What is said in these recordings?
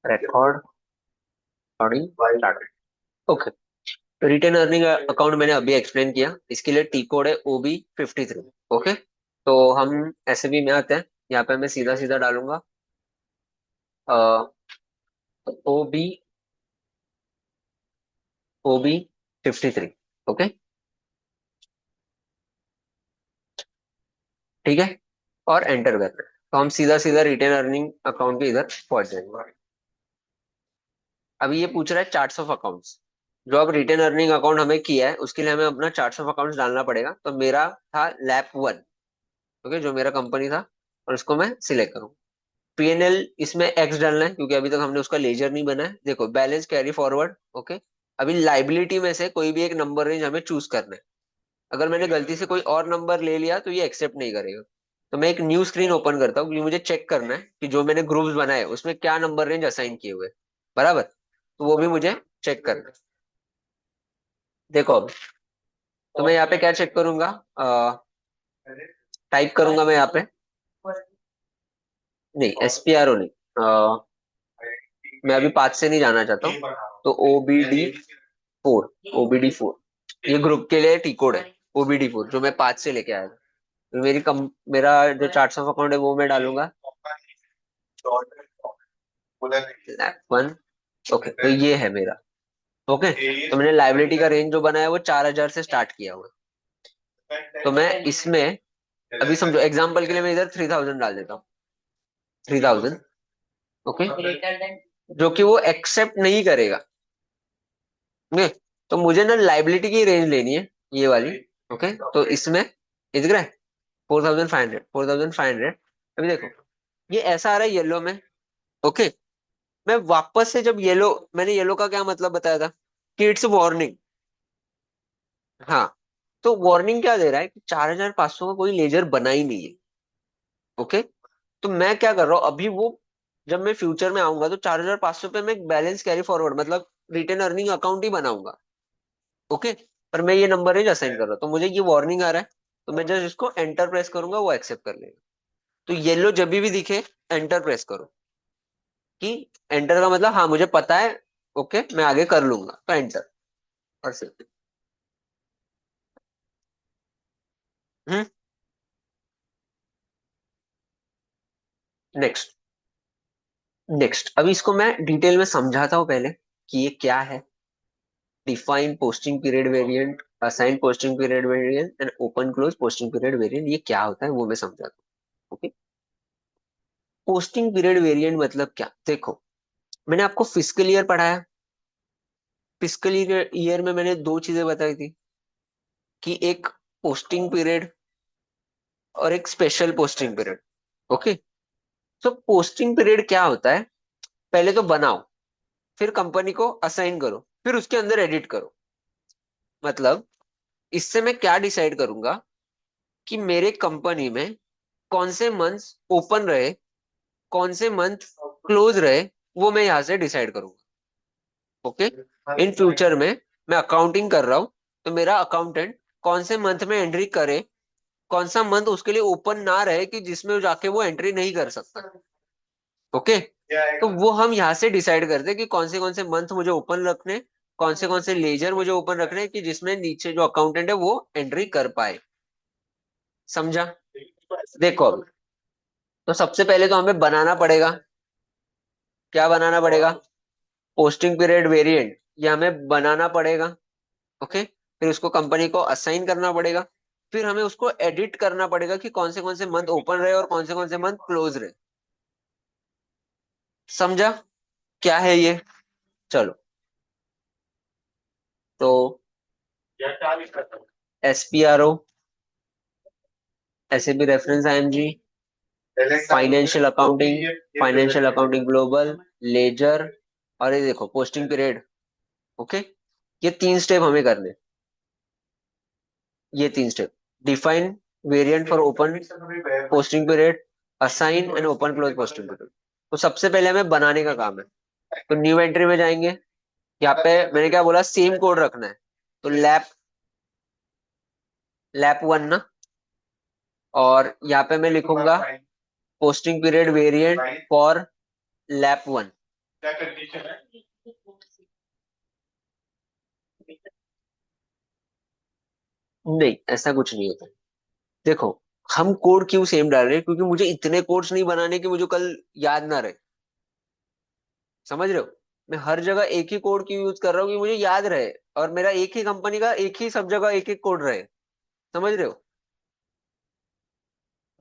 Record started. Okay, retain earning account मैंने अभी explain किया, इसके लिए टी कोड है OB53। ओके, तो हम SAP में आते हैं। यहाँ पे मैं सीधा सीधा डालूंगा OB53। ओके, ठीक है, और एंटर करना है। तो हम सीधा सीधा रिटेन अर्निंग अकाउंट के इधर पहुंच जाएंगे। अभी ये पूछ रहा है चार्ट्स ऑफ अकाउंट्स। जो अब रिटेन अर्निंग अकाउंट हमें किया है उसके लिए हमें अपना चार्ट्स ऑफ अकाउंट्स डालना पड़ेगा। तो मेरा था लैप 1। ओके, जो मेरा कंपनी था, और उसको मैं सिलेक्ट करूँ। P&L इसमें एक्स डालना है क्योंकि अभी तक हमने उसका लेजर नहीं बना है। देखो, बैलेंस कैरी फॉरवर्ड। ओके, अभी लाइबिलिटी में से कोई भी एक नंबर रेंज हमें चूज करना है। अगर मैंने गलती से कोई और नंबर ले लिया तो ये एक्सेप्ट नहीं करेगा। तो मैं एक न्यू स्क्रीन ओपन करता हूँ क्योंकि मुझे चेक करना है कि जो मैंने ग्रुप्स बनाए उसमें क्या नंबर रेंज असाइन किए हुए हैं। बराबर, तो वो भी मुझे चेक करना है। देखो अब, तो मैं यहाँ पे क्या चेक करूंगा, टाइप करूंगा मैं यहाँ पे। नहीं, SPRO नहीं। मैं अभी 5 से नहीं जाना चाहता हूँ। तो OBD4, OBD4 ये ग्रुप के लिए टी कोड है। OBD4 जो मैं 5 से लेके आया था। तो मेरा जो चार्ट्स ऑफ अकाउंट है वो मैं डालूंगा लैप 1। ओके, तो ये है मेरा। ओके, तो मैंने लाइबिलिटी का रेंज जो बनाया है वो 4,000 से स्टार्ट किया हुआ है। तो मैं इसमें अभी समझो एग्जाम्पल के लिए मैं इधर 3,000 डाल देता हूँ। 3,000। ओके, जो कि वो एक्सेप्ट नहीं करेगा। ओके, तो मुझे ना लाइबिलिटी की रेंज लेनी है, ये वाली। ओके, तो इसमें इधर है 4,500, 4,500। अभी देखो, ये ऐसा आ रहा है येलो में। ओके, मैं वापस से जब येलो, मैंने येलो का क्या मतलब बताया था कि इट्स वार्निंग। हाँ, तो वार्निंग क्या दे रहा है कि 4,500 का कोई लेजर बना ही नहीं है। ओके, तो मैं क्या कर रहा हूँ अभी, वो जब मैं फ्यूचर में आऊंगा तो 4,500 पे मैं बैलेंस कैरी फॉरवर्ड मतलब रिटेन अर्निंग अकाउंट ही बनाऊंगा। ओके, पर मैं ये नंबर रेंज असाइन कर रहा हूँ तो मुझे ये वार्निंग आ रहा है। तो मैं जस्ट इसको एंटर प्रेस करूंगा, वो एक्सेप्ट कर लेगा। तो येलो जब भी दिखे एंटर प्रेस करो, कि एंटर का मतलब हाँ मुझे पता है। ओके, मैं आगे कर लूंगा, तो एंटर। और सिर्फ हम्म नेक्स्ट। नेक्स्ट, अभी इसको मैं डिटेल में समझाता हूँ पहले कि ये क्या है। Define posting period variant, assign posting period variant and open close posting period variant, ये क्या होता है वो मैं समझाता हूँ। ओके, पोस्टिंग पीरियड वेरिएंट मतलब क्या, देखो मैंने आपको फिस्कल ईयर पढ़ाया। फिस्कल ईयर में मैंने दो चीजें बताई थी कि एक पोस्टिंग पीरियड और एक स्पेशल पोस्टिंग पीरियड। ओके, तो पोस्टिंग पीरियड क्या होता है, पहले तो बनाओ, फिर कंपनी को असाइन करो, फिर उसके अंदर एडिट करो। मतलब इससे मैं क्या डिसाइड करूंगा कि मेरे कंपनी में कौन से मंथ्स ओपन रहे, कौन से मंथ क्लोज रहे, वो मैं यहाँ से डिसाइड करूंगा। ओके, इन फ्यूचर में मैं अकाउंटिंग कर रहा हूँ, तो मेरा अकाउंटेंट कौन से मंथ में एंट्री करे, कौन सा मंथ उसके लिए ओपन ना रहे कि जिसमें जाके वो एंट्री नहीं कर सकता। ओके, तो वो हम यहाँ से डिसाइड करते हैं कि कौन से मंथ मुझे ओपन रखने, कौन से लेजर मुझे ओपन रखने हैं कि जिसमें नीचे जो अकाउंटेंट है वो एंट्री कर पाए। समझा? देखो अब, तो सबसे पहले तो हमें बनाना पड़ेगा। क्या बनाना पड़ेगा? पोस्टिंग पीरियड वेरिएंट, ये हमें बनाना पड़ेगा। ओके, फिर उसको कंपनी को असाइन करना पड़ेगा। फिर हमें उसको एडिट करना पड़ेगा कि कौन से मंथ ओपन रहे और कौन से मंथ क्लोज रहे। समझा क्या है ये? चलो, तो SPRO, SAP reference IMG, financial accounting, financial accounting global, ledger, और ये देखो पोस्टिंग पीरियड। ओके, ये तीन स्टेप हमें करने। ये तीन step, define variant for open posting period, assign and open close posting period. तो सबसे पहले हमें बनाने का काम है। तो न्यू एंट्री में जाएंगे। यहाँ पे मैंने क्या बोला, सेम कोड रखना है। तो लैप लैप 1 ना, और यहाँ पे मैं लिखूंगा posting period variant for lap 1। क्या कंडीशन है? नहीं, ऐसा कुछ नहीं होता। देखो, हम कोड क्यों सेम डाल रहे हैं? क्योंकि मुझे इतने कोड्स नहीं बनाने कि मुझे कल याद ना रहे। समझ रहे हो? मैं हर जगह एक ही कोड क्यों यूज कर रहा हूँ कि मुझे याद रहे, और मेरा एक ही कंपनी का एक ही सब जगह एक एक कोड रहे। समझ रहे हो?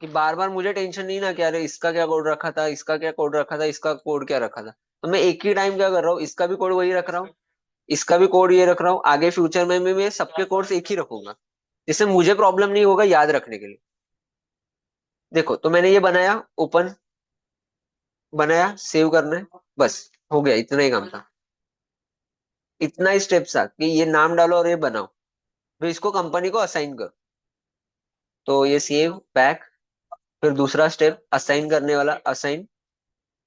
कि बार बार मुझे टेंशन नहीं ना कि अरे इसका क्या कोड रखा था, इसका क्या कोड रखा था, इसका कोड क्या रखा था। तो मैं एक ही टाइम क्या कर रहा हूँ, इसका भी कोड वही रख रहा हूँ, इसका भी कोड ये रख रहा हूँ, आगे फ्यूचर में भी मैं सबके कोड्स एक ही रखूंगा, जिससे मुझे प्रॉब्लम नहीं होगा याद रखने के लिए। देखो, तो मैंने ये बनाया, ओपन, बनाया, सेव करना है, बस हो गया, इतना ही काम था। इतना ही स्टेप्स था कि ये नाम डालो और ये बनाओ, फिर इसको कंपनी को असाइन करो। तो ये सेव बैक, फिर दूसरा स्टेप असाइन करने वाला, असाइन।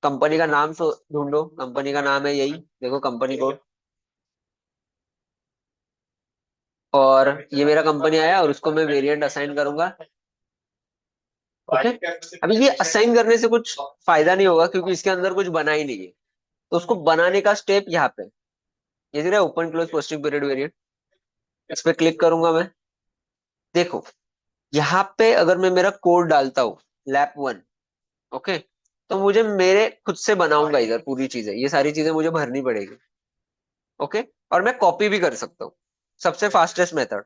कंपनी का नाम तो ढूंढो, कंपनी का नाम है यही, देखो कंपनी कोड। और ये मेरा कंपनी आया और उसको मैं वेरिएंट असाइन करूंगा। ओके। अभी ये असाइन करने से कुछ फायदा नहीं होगा क्योंकि इसके अंदर कुछ बना ही नहीं है। तो उसको बनाने का स्टेप यहाँ पे, ये दिख रहा है, open close posting period variant. इस पे क्लिक करूंगा मैं। देखो, यहाँ पे अगर मैं मेरा कोड डालता हूँ, लैप 1, ओके, तो मुझे मेरे खुद से बनाऊंगा इधर पूरी चीजें, ये सारी चीजें मुझे भरनी पड़ेगी। ओके। और मैं कॉपी भी कर सकता हूँ। सबसे फास्टेस्ट मेथड,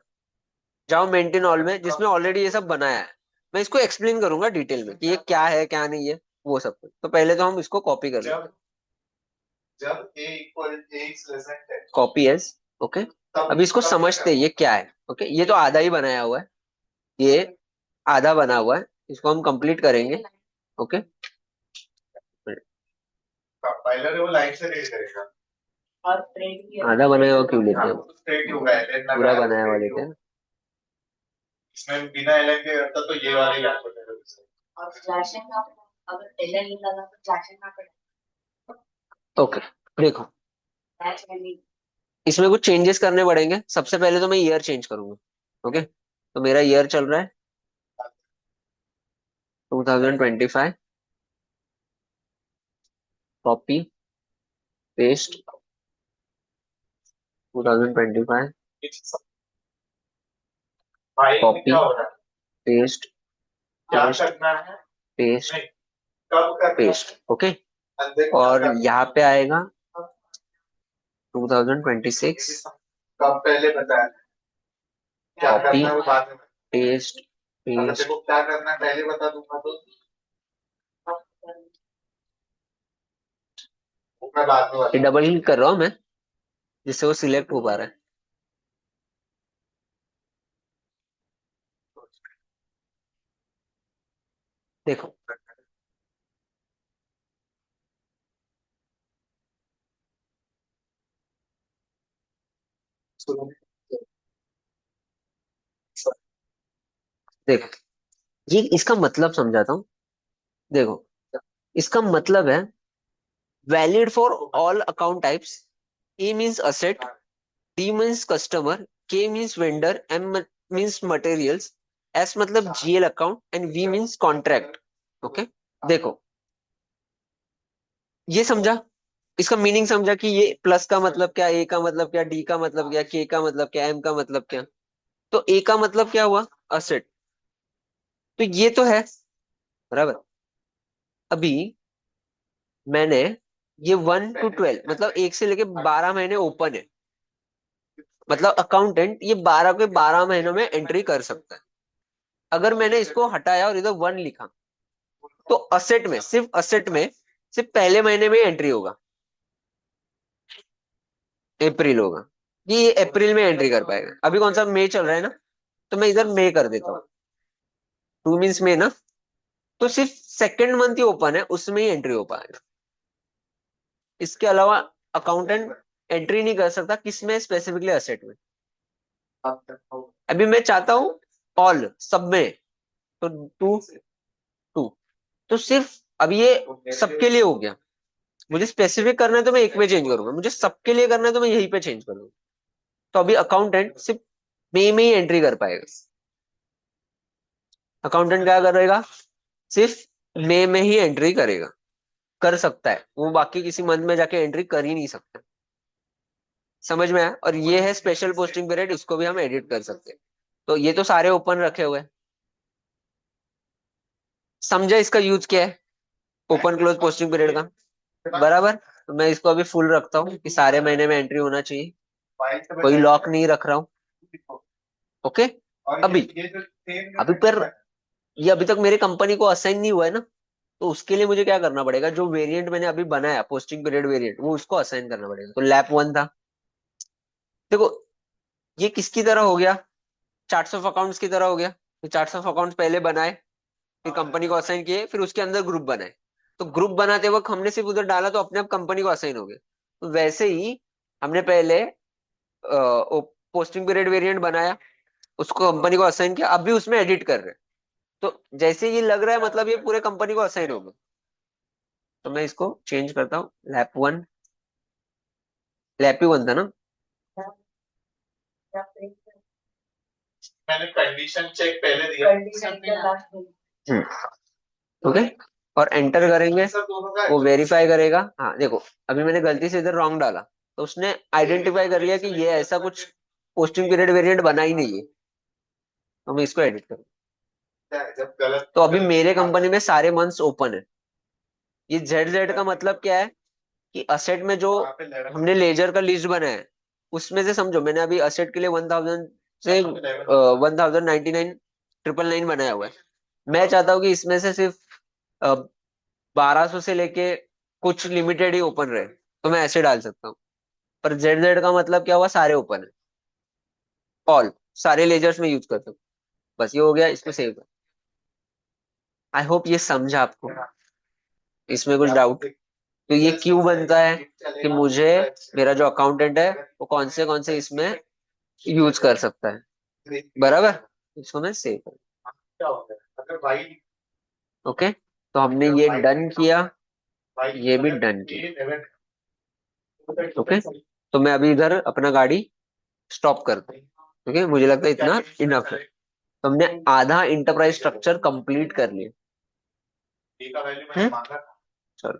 जाओ मेंटेन ऑल में, जिसमें ऑलरेडी ये सब बनाया है। मैं इसको एक्सप्लेन करूंगा डिटेल में कि ये क्या है क्या नहीं है, वो सब कुछ। तो पहले तो हम इसको कॉपी कर लेते हैं। जब a equal a is less than 10, copy as. Okay. अभी इसको समझते हैं ये क्या है। ओके, ये तो आधा ही बनाया हुआ है, ये आधा बना हुआ है, इसको हम कंप्लीट करेंगे। ओके। कंपाइलर वो लाइन से रीड करेगा। आधा बनाया हुआ क्यों लेते हैं? स्ट्रेट ही होगा, एलएन पूरा लगाया तो बनाया हुआ स्ट्रेट ही लेते होगा। हैं। इसमें बिना एलएन के करता तो ये वाला ही आपको देगा। ओके। देखो, इसमें कुछ चेंजेस करने पड़ेंगे। सबसे पहले तो मैं ईयर चेंज करूंगा। ओके, तो मेरा ईयर चल रहा है 2025। Copy, paste, 2025। भाई में कॉपी, क्या हो रहा है? पेस्ट, क्या पेस्ट, करना है? पेस्ट, नहीं, कब करना है? पेस्ट। ओके। अंदर क्या और करना यहाँ पे आएगा है? 2026। कब पहले बताया? क्या कॉपी, करना है वो बाद में बता। पेस्ट, अगर पेस्ट। देखो क्या करना है पहले बता दूंगा तो वो मैं बाद में ये बता। डबल क्लिक कर रहा हूँ मैं, जिससे वो सिलेक्ट हो पा रहा है। देखो, देखो, ये इसका मतलब समझाता हूँ। देखो, इसका मतलब है valid for all account types. A means asset, D means customer, K means vendor, M means materials, S मतलब GL account, and V means contract. Okay. देखो, ये समझा? इसका मीनिंग समझा कि ये प्लस का मतलब क्या, ए का मतलब क्या, डी का मतलब क्या, के का मतलब क्या, एम का मतलब क्या? तो ए का मतलब क्या हुआ? असेट। तो ये तो है, बराबर। अभी मैंने ये 1 to 12, मतलब 1 से लेके 12 महीने ओपन है, मतलब अकाउंटेंट ये 12 के 12 महीनों में एंट्री कर सकता है। अगर मैंने इसको हटाया और इधर 1 लिखा, तो असेट में, सिर्फ असेट में, सिर्फ पहले महीने में एंट्री होगा, अप्रैल होगा। ये अप्रैल में एंट्री कर पाएगा। अभी कौन सा, मई चल रहा है ना, तो मैं इधर मई कर देता हूँ। 2 मीन्स मई ना, तो सिर्फ सेकेंड मंथ ही ओपन है, उसमें ही एंट्री हो पाएगा। इसके अलावा अकाउंटेंट एंट्री नहीं कर सकता, किसमें? स्पेसिफिकली असेट में। अभी मैं चाहता हूँ ऑल, सब में, तो 2 2, तो सिर्फ अभी ये सबके लिए हो गया। मुझे स्पेसिफिक करना है तो मैं एक में चेंज करूंगा, मुझे सबके लिए करना है तो मैं यहीं पे चेंज करूंगा। तो अभी अकाउंटेंट सिर्फ मई में ही एंट्री कर पाएगा। अकाउंटेंट क्या करेगा? सिर्फ मई में ही एंट्री करेगा। कर सकता है, वो बाकी किसी मंथ में जाके एंट्री कर ही नहीं सकता। समझ में आया? और ये है स्पेशल पोस्टिंग पीरियड, इसको भी हम एडिट कर सकते हैं। तो ये तो सारे ओपन रखे हुए हैं। समझा इसका यूज क्या है, ओपन क्लोज पोस्टिंग पीरियड का? बराबर। तो मैं इसको अभी फुल रखता हूँ कि सारे महीने में एंट्री होना चाहिए, कोई लॉक नहीं रख रहा हूँ। ओके। अभी अभी पर ये अभी तक मेरे कंपनी को असाइन नहीं हुआ है ना, तो उसके लिए मुझे क्या करना पड़ेगा, जो वेरिएंट मैंने अभी बनाया पोस्टिंग पीरियड वेरिएंट, वो उसको असाइन करना पड़ेगा। तो लैप वन था, देखो ये किसकी तरह हो गया, चार्ट्स ऑफ अकाउंट्स की तरह हो गया। तो चार्ट्स ऑफ अकाउंट्स पहले बनाए, फिर कंपनी को असाइन किए, फिर उसके अंदर ग्रुप बनाए। तो ग्रुप बनाते वक्त हमने सिर्फ उधर डाला तो अपने आप कंपनी को असाइन हो गए। तो वैसे ही हमने पहले पोस्टिंग पीरियड वेरिएंट बनाया, उसको कंपनी को असाइन किया, अब भी उसमें एडिट कर रहे हैं। तो जैसे ये लग रहा है मतलब ये पूरे कंपनी को असाइन हो गया। तो मैं इसको चेंज करता हूँ, लैप वन, लैप ही वन था ना? मैंने कंडीशन चेक पहले दिया। ओके। और एंटर करेंगे, सब दोनों का वो वेरीफाई करेगा। हाँ देखो, अभी मैंने गलती से इधर रॉन्ग डाला, तो उसने आइडेंटिफाई कर लिया कि ये ऐसा कुछ पोस्टिंग पीरियड वेरिएंट बना ही नहीं है। तो मैं इसको एडिट करूँ। जब गलत तो अभी मेरे कंपनी में सारे मंथ्स ओपन है। ये जेड जेड का मतलब क्या है, कि असेट में जो हमने लेजर का लिस्ट बनाया है, उसमें से समझो मैंने अभी असेट के लिए 1000 से 1099 999 बनाया हुआ है। मैं चाहता हूँ कि इसमें से सिर्फ 1200 से लेके कुछ लिमिटेड ही ओपन रहे, तो मैं ऐसे डाल सकता हूँ। पर जेड जेड का मतलब क्या हुआ, सारे ओपन है, ऑल, सारे लेजर्स में यूज कर सकते हो। बस ये हो गया, इसको सेव कर। आई होप ये समझा आपको, इसमें कुछ डाउट? तो ये क्यों बनता है कि मुझे, मेरा जो अकाउंटेंट है वो कौन से इसमें यूज कर सकता है। बराबर, इसको मैं सेव कर। क्या होता है अगर भाई ओके, तो हमने ये डन किया, ये भी डन किया। ओके, तो मैं अभी इधर अपना गाड़ी स्टॉप करता हूँ। ओके, मुझे लगता है इतना इनफ है। तो हमने आधा इंटरप्राइज स्ट्रक्चर कंप्लीट कर लिया। का वैल्यू मैंने मांगा था। चलो।